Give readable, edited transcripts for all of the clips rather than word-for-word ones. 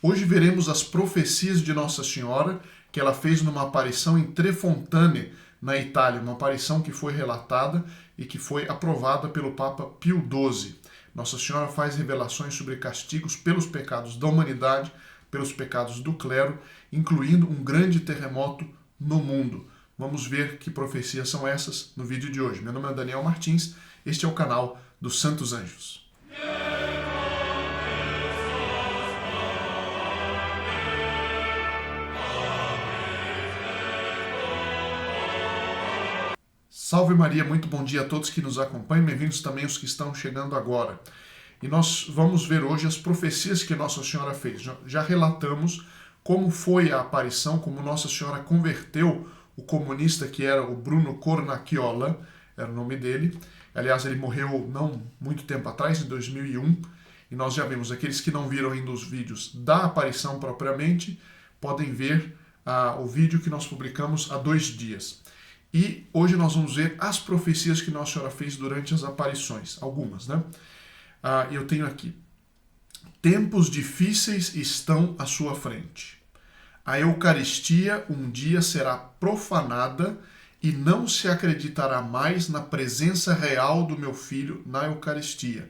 Hoje veremos as profecias de Nossa Senhora, que ela fez numa aparição em Trefontane, na Itália, uma aparição que foi relatada e que foi aprovada pelo Papa Pio XII. Nossa Senhora faz revelações sobre castigos pelos pecados da humanidade, pelos pecados do clero, incluindo um grande terremoto no mundo. Vamos ver que profecias são essas no vídeo de hoje. Meu nome é Daniel Martins, este é o canal dos Santos Anjos. Salve Maria, muito bom dia a todos que nos acompanham, bem-vindos também os que estão chegando agora. E nós vamos ver hoje as profecias que Nossa Senhora fez. Já relatamos como foi a aparição, como Nossa Senhora converteu o comunista que era o Bruno Cornacchiola, era o nome dele. Aliás, ele morreu não muito tempo atrás, em 2001, e nós já vimos. Aqueles que não viram ainda os vídeos da aparição propriamente, podem ver o vídeo que nós publicamos há 2 dias. E hoje nós vamos ver as profecias que Nossa Senhora fez durante as aparições, algumas, né? Eu tenho aqui. Tempos difíceis estão à sua frente. A Eucaristia um dia será profanada e não se acreditará mais na presença real do meu Filho na Eucaristia.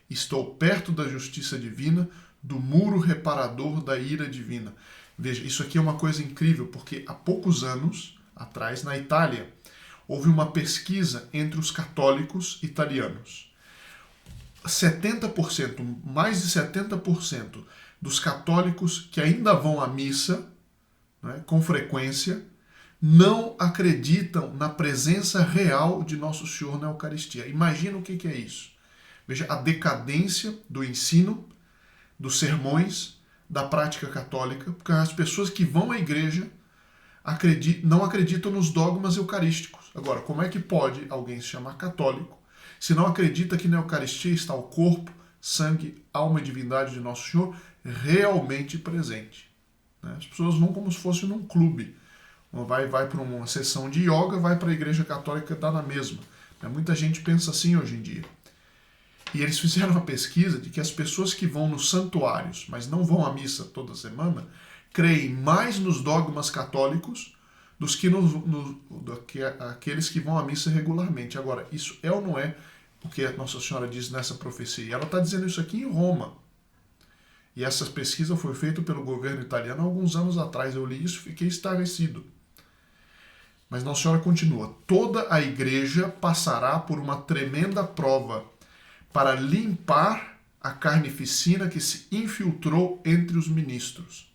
Estou perto da justiça divina, do muro reparador da ira divina. Veja, isso aqui é uma coisa incrível, porque há poucos anos atrás, na Itália, houve uma pesquisa entre os católicos italianos. 70%, mais de 70% dos católicos que ainda vão à missa, né, com frequência, não acreditam na presença real de Nosso Senhor na Eucaristia. Imagina o que é isso. Veja a decadência do ensino, dos sermões, da prática católica, porque as pessoas que vão à igreja não acreditam nos dogmas eucarísticos. Agora, como é que pode alguém se chamar católico se não acredita que na Eucaristia está o corpo, sangue, alma e divindade de Nosso Senhor realmente presente? As pessoas vão como se fosse num clube. Vai para uma sessão de yoga, vai para a igreja católica, está na mesma. Muita gente pensa assim hoje em dia. E eles fizeram uma pesquisa de que as pessoas que vão nos santuários, mas não vão à missa toda semana, creem mais nos dogmas católicos do que aqueles que vão à missa regularmente. Agora, isso é ou não é o que a Nossa Senhora diz nessa profecia? Ela está dizendo isso aqui em Roma. E essa pesquisa foi feita pelo governo italiano há alguns anos atrás. Eu li isso e fiquei estarrecido. Mas Nossa Senhora continua. Toda a igreja passará por uma tremenda prova para limpar a carnificina que se infiltrou entre os ministros.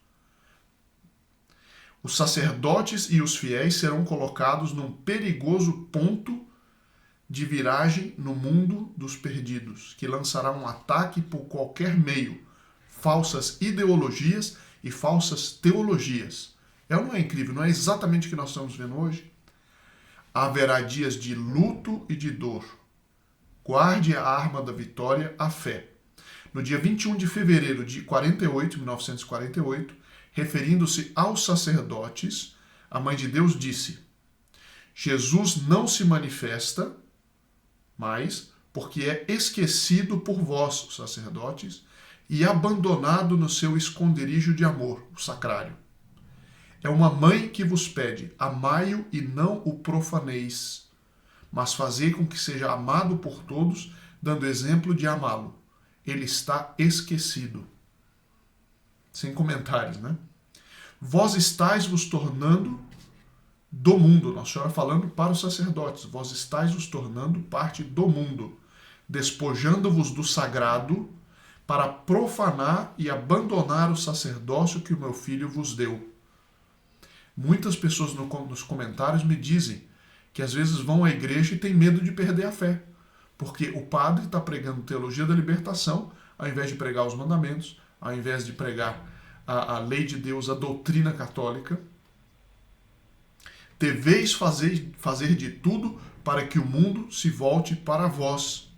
Os sacerdotes e os fiéis serão colocados num perigoso ponto de viragem no mundo dos perdidos, que lançará um ataque por qualquer meio, falsas ideologias e falsas teologias. É ou não é incrível? Não é exatamente o que nós estamos vendo hoje? Haverá dias de luto e de dor. Guarde a arma da vitória, a fé. No dia 21 de fevereiro de 1948, referindo-se aos sacerdotes, a Mãe de Deus disse: Jesus não se manifesta mais porque é esquecido por vós, os sacerdotes, e abandonado no seu esconderijo de amor, o sacrário. É uma mãe que vos pede: amai-o e não o profaneis, mas fazei com que seja amado por todos, dando exemplo de amá-lo. Ele está esquecido. Sem comentários, né? Vós estáis vos tornando do mundo. Nossa Senhora falando para os sacerdotes. Vós estáis vos tornando parte do mundo, despojando-vos do sagrado para profanar e abandonar o sacerdócio que o meu Filho vos deu. Muitas pessoas nos comentários me dizem que às vezes vão à igreja e têm medo de perder a fé, porque o padre está pregando teologia da libertação, ao invés de pregar os mandamentos, ao invés de pregar a lei de Deus, a doutrina católica. Deveis fazer de tudo para que o mundo se volte para vós.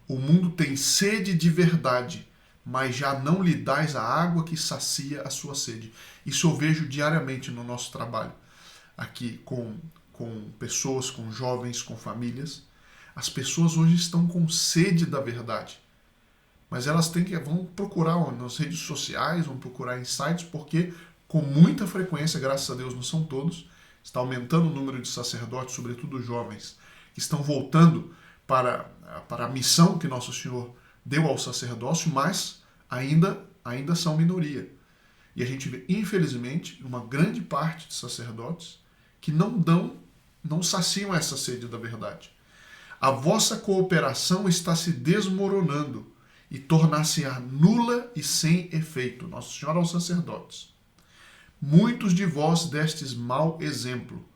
O mundo tem sede de verdade, mas já não lhe dais a água que sacia a sua sede. Isso eu vejo diariamente no nosso trabalho, aqui com pessoas, com jovens, com famílias. As pessoas hoje estão com sede da verdade, mas elas vão procurar nas redes sociais, vão procurar em sites, porque com muita frequência, graças a Deus não são todos, está aumentando o número de sacerdotes, sobretudo jovens, que estão voltando para a missão que Nosso Senhor deu ao sacerdócio, mas ainda são minoria. E a gente vê, infelizmente, uma grande parte de sacerdotes que não saciam essa sede da verdade. A vossa cooperação está se desmoronando e tornar-se-á nula e sem efeito. Nossa Senhora aos sacerdotes. Muitos de vós destes mau exemplo.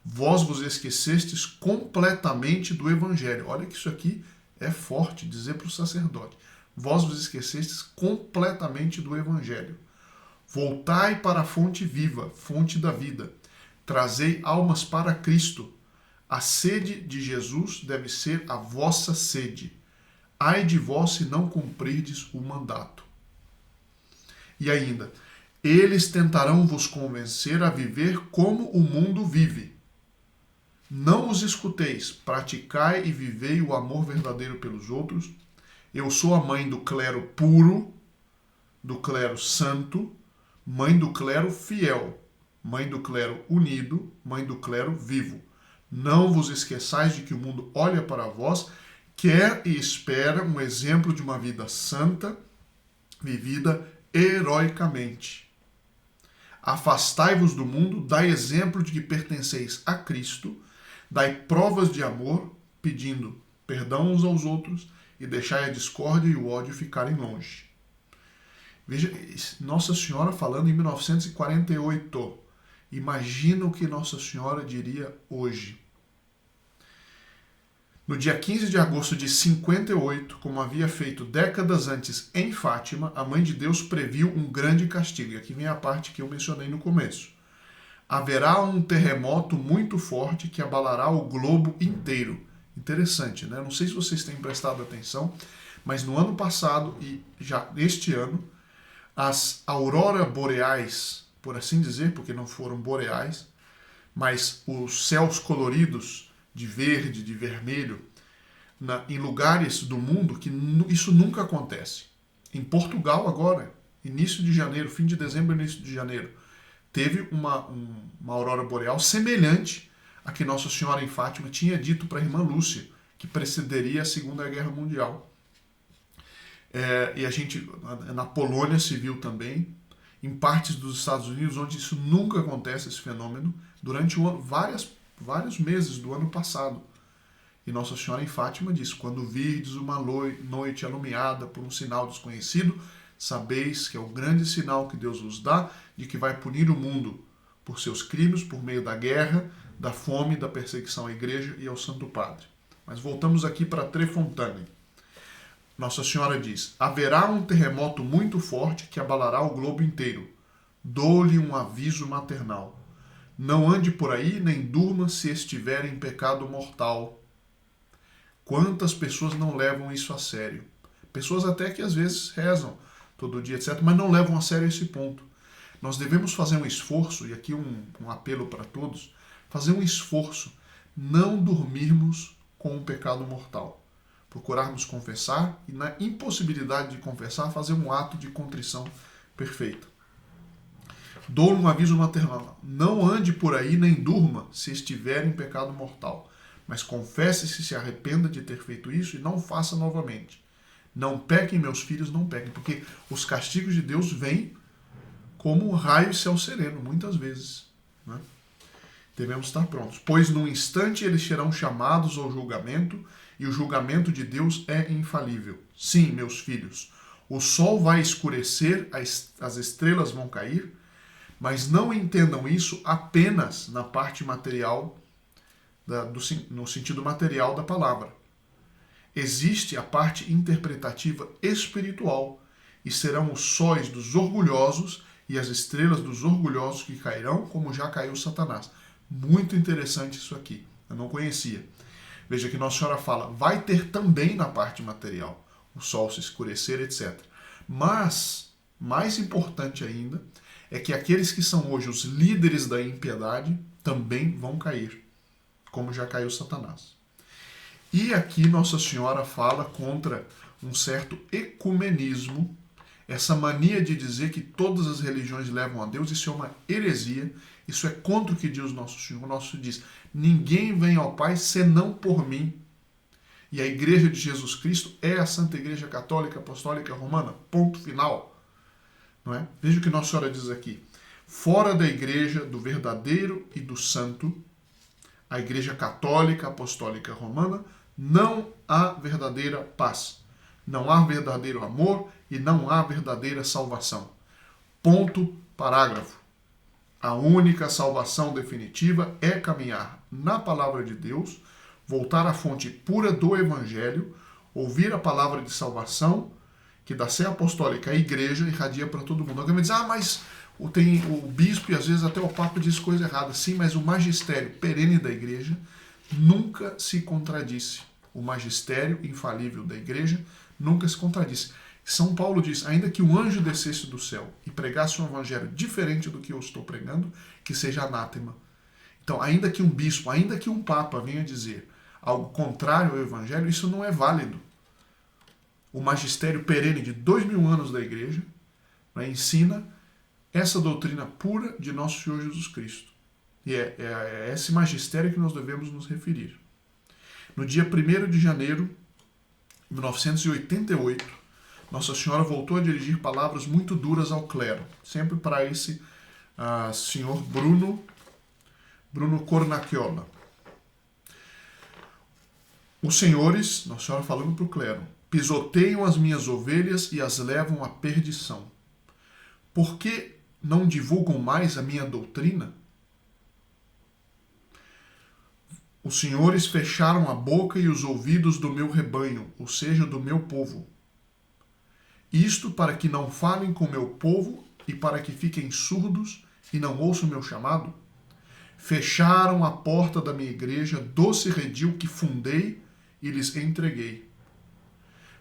Vós vos esquecestes completamente do Evangelho. Olha que isso aqui é forte dizer para o sacerdote. Vós vos esquecestes completamente do Evangelho. Voltai para a fonte viva, fonte da vida. Trazei almas para Cristo. A sede de Jesus deve ser a vossa sede. Ai de vós se não cumprirdes o mandato. E ainda, eles tentarão vos convencer a viver como o mundo vive. Não os escuteis, praticai e vivei o amor verdadeiro pelos outros. Eu sou a mãe do clero puro, do clero santo, mãe do clero fiel, mãe do clero unido, mãe do clero vivo. Não vos esqueçais de que o mundo olha para vós, quer e espera um exemplo de uma vida santa, vivida heroicamente. Afastai-vos do mundo, dai exemplo de que pertenceis a Cristo, dai provas de amor, pedindo perdão uns aos outros, e deixai a discórdia e o ódio ficarem longe. Veja, Nossa Senhora falando em 1948. Imagina o que Nossa Senhora diria hoje. No dia 15 de agosto de 58, como havia feito décadas antes em Fátima, a Mãe de Deus previu um grande castigo. E aqui vem a parte que eu mencionei no começo. Haverá um terremoto muito forte que abalará o globo inteiro. Interessante, né? Não sei se vocês têm prestado atenção, mas no ano passado e já neste ano, as auroras boreais, por assim dizer, porque não foram boreais, mas os céus coloridos de verde, de vermelho, em lugares do mundo que isso nunca acontece. Em Portugal agora, início de janeiro, fim de dezembro, início de janeiro, teve uma aurora boreal semelhante à que Nossa Senhora em Fátima tinha dito para a irmã Lúcia, que precederia a Segunda Guerra Mundial. E a gente, na Polônia se viu também, em partes dos Estados Unidos, onde isso nunca acontece, esse fenômeno, durante vários meses do ano passado. E Nossa Senhora em Fátima diz, quando virdes uma noite alumiada por um sinal desconhecido, sabeis que é o grande sinal que Deus vos dá de que vai punir o mundo por seus crimes, por meio da guerra, da fome, da perseguição à Igreja e ao Santo Padre. Mas voltamos aqui para Trefontane. Nossa Senhora diz, haverá um terremoto muito forte que abalará o globo inteiro. Dou-lhe um aviso maternal. Não ande por aí, nem durma se estiver em pecado mortal. Quantas pessoas não levam isso a sério? Pessoas até que às vezes rezam todo dia, etc., mas não levam a sério esse ponto. Nós devemos fazer um esforço, e aqui um apelo para todos, fazer um esforço, não dormirmos com o pecado mortal. Procurarmos confessar e, na impossibilidade de confessar, fazer um ato de contrição perfeita. Dou-lhe um aviso maternal. Não ande por aí nem durma se estiver em pecado mortal, mas confesse-se, se arrependa de ter feito isso e não faça novamente. Não pequem, meus filhos, não pequem, porque os castigos de Deus vêm como um raio e céu sereno, muitas vezes. Né? Devemos estar prontos. Pois num instante eles serão chamados ao julgamento, e o julgamento de Deus é infalível. Sim, meus filhos, o sol vai escurecer, as estrelas vão cair, mas não entendam isso apenas na parte material, no sentido material da palavra. Existe a parte interpretativa espiritual, e serão os sóis dos orgulhosos e as estrelas dos orgulhosos que cairão, como já caiu Satanás. Muito interessante isso aqui, eu não conhecia. Veja que Nossa Senhora fala, vai ter também na parte material, o sol se escurecer, etc. Mas, mais importante ainda, é que aqueles que são hoje os líderes da impiedade também vão cair, como já caiu Satanás. E aqui Nossa Senhora fala contra um certo ecumenismo, essa mania de dizer que todas as religiões levam a Deus. Isso é uma heresia, isso é contra o que diz o nosso Senhor. O nosso Senhor diz: ninguém vem ao Pai senão por mim. E a Igreja de Jesus Cristo é a Santa Igreja Católica Apostólica Romana. Ponto final. Não é? Veja o que Nossa Senhora diz aqui. Fora da Igreja do verdadeiro e do santo, a Igreja Católica Apostólica Romana, não há verdadeira paz, não há verdadeiro amor e não há verdadeira salvação. Ponto, parágrafo. A única salvação definitiva é caminhar na palavra de Deus, voltar à fonte pura do Evangelho, ouvir a palavra de salvação, que da Sé Apostólica, a Igreja, irradia para todo mundo. Alguém vai dizer: mas tem o bispo e às vezes até o Papa diz coisa errada. Sim, mas o magistério perene da Igreja nunca se contradisse. O magistério infalível da Igreja nunca se contradisse. São Paulo diz: ainda que um anjo descesse do céu e pregasse um evangelho diferente do que eu estou pregando, que seja anátema. Então, ainda que um bispo, ainda que um papa venha dizer algo contrário ao evangelho, isso não é válido. O magistério perene de 2000 anos da Igreja, né, ensina essa doutrina pura de nosso Senhor Jesus Cristo. E é esse magistério que nós devemos nos referir. No dia 1º de janeiro de 1988, Nossa Senhora voltou a dirigir palavras muito duras ao clero, sempre para esse senhor Bruno Cornacchiola. Os senhores, Nossa Senhora falando para o clero, pisoteiam as minhas ovelhas e as levam à perdição. Por que não divulgam mais a minha doutrina? Os senhores fecharam a boca e os ouvidos do meu rebanho, ou seja, do meu povo. Isto para que não falem com o meu povo e para que fiquem surdos e não ouçam o meu chamado? Fecharam a porta da minha igreja, doce redil que fundei e lhes entreguei.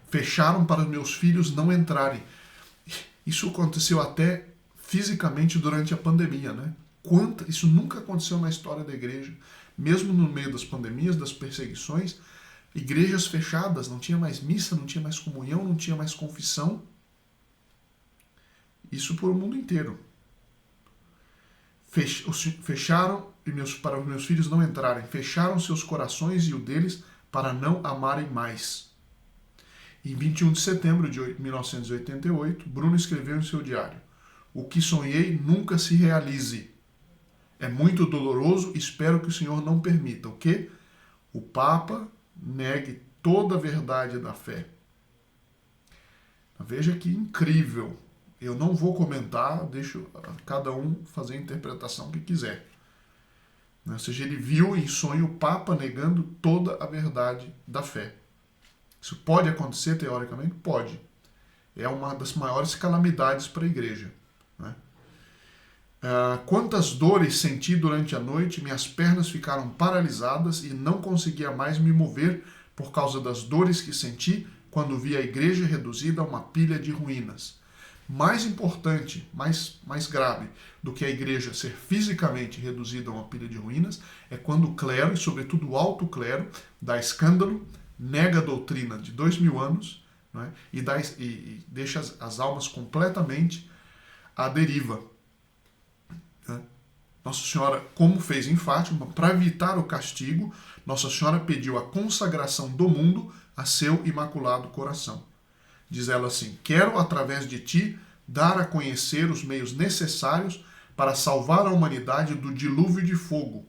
Fecharam para os meus filhos não entrarem. Isso aconteceu até fisicamente durante a pandemia, né? Isso nunca aconteceu na história da igreja. Mesmo no meio das pandemias, das perseguições, igrejas fechadas, não tinha mais missa, não tinha mais comunhão, não tinha mais confissão. Isso por o mundo inteiro. Fecharam para os meus filhos não entrarem. Fecharam seus corações e o deles para não amarem mais. Em 21 de setembro de 1988, Bruno escreveu em seu diário: o que sonhei nunca se realize. É muito doloroso, espero que o Senhor não permita. O quê? O Papa negue toda a verdade da fé. Veja que incrível. Eu não vou comentar, deixo cada um fazer a interpretação que quiser. Ou seja, ele viu em sonho o Papa negando toda a verdade da fé. Isso pode acontecer teoricamente? Pode. É uma das maiores calamidades para a igreja. Né? Quantas dores senti durante a noite, minhas pernas ficaram paralisadas e não conseguia mais me mover por causa das dores que senti quando vi a igreja reduzida a uma pilha de ruínas. Mais importante, mais grave do que a igreja ser fisicamente reduzida a uma pilha de ruínas é quando o clero, e sobretudo o alto clero, dá escândalo, nega a doutrina de 2000 anos, né, e deixa as almas completamente à deriva. Né? Nossa Senhora, como fez em Fátima, para evitar o castigo, Nossa Senhora pediu a consagração do mundo a seu imaculado coração. Diz ela assim: quero, através de ti, dar a conhecer os meios necessários para salvar a humanidade do dilúvio de fogo,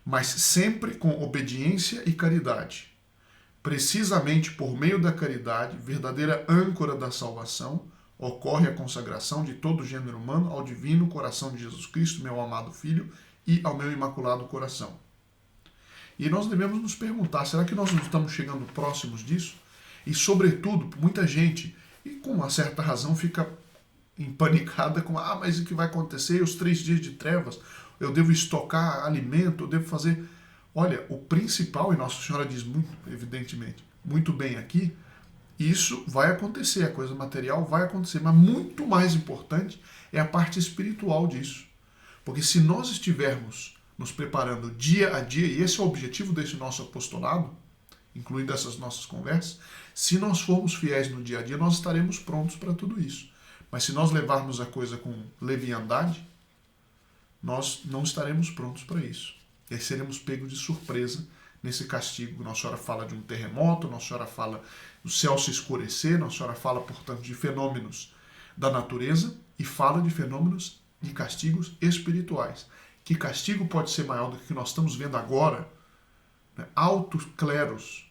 mas sempre com obediência e caridade. Precisamente por meio da caridade, verdadeira âncora da salvação, ocorre a consagração de todo o gênero humano ao divino coração de Jesus Cristo, meu amado Filho, e ao meu imaculado coração. E nós devemos nos perguntar, será que nós não estamos chegando próximos disso? E, sobretudo, muita gente, e com uma certa razão, fica empanicada com: mas o que vai acontecer? Os 3 dias de trevas, eu devo estocar alimento, eu devo fazer... Olha, o principal, e Nossa Senhora diz muito, evidentemente, muito bem aqui, isso vai acontecer, a coisa material vai acontecer, mas muito mais importante é a parte espiritual disso. Porque se nós estivermos nos preparando dia a dia, e esse é o objetivo desse nosso apostolado, incluindo essas nossas conversas, se nós formos fiéis no dia a dia, nós estaremos prontos para tudo isso. Mas se nós levarmos a coisa com leviandade, nós não estaremos prontos para isso. E aí seremos pegos de surpresa nesse castigo. Nossa Senhora fala de um terremoto, Nossa Senhora fala do céu se escurecer, Nossa Senhora fala, portanto, de fenômenos da natureza e fala de fenômenos de castigos espirituais. Que castigo pode ser maior do que o que nós estamos vendo agora? Né? Altos cleros,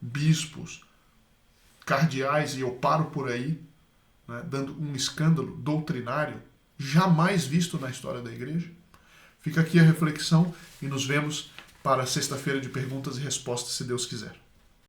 bispos, cardeais, e eu paro por aí, né, dando um escândalo doutrinário jamais visto na história da Igreja. Fica aqui a reflexão e nos vemos para a sexta-feira de perguntas e respostas, se Deus quiser.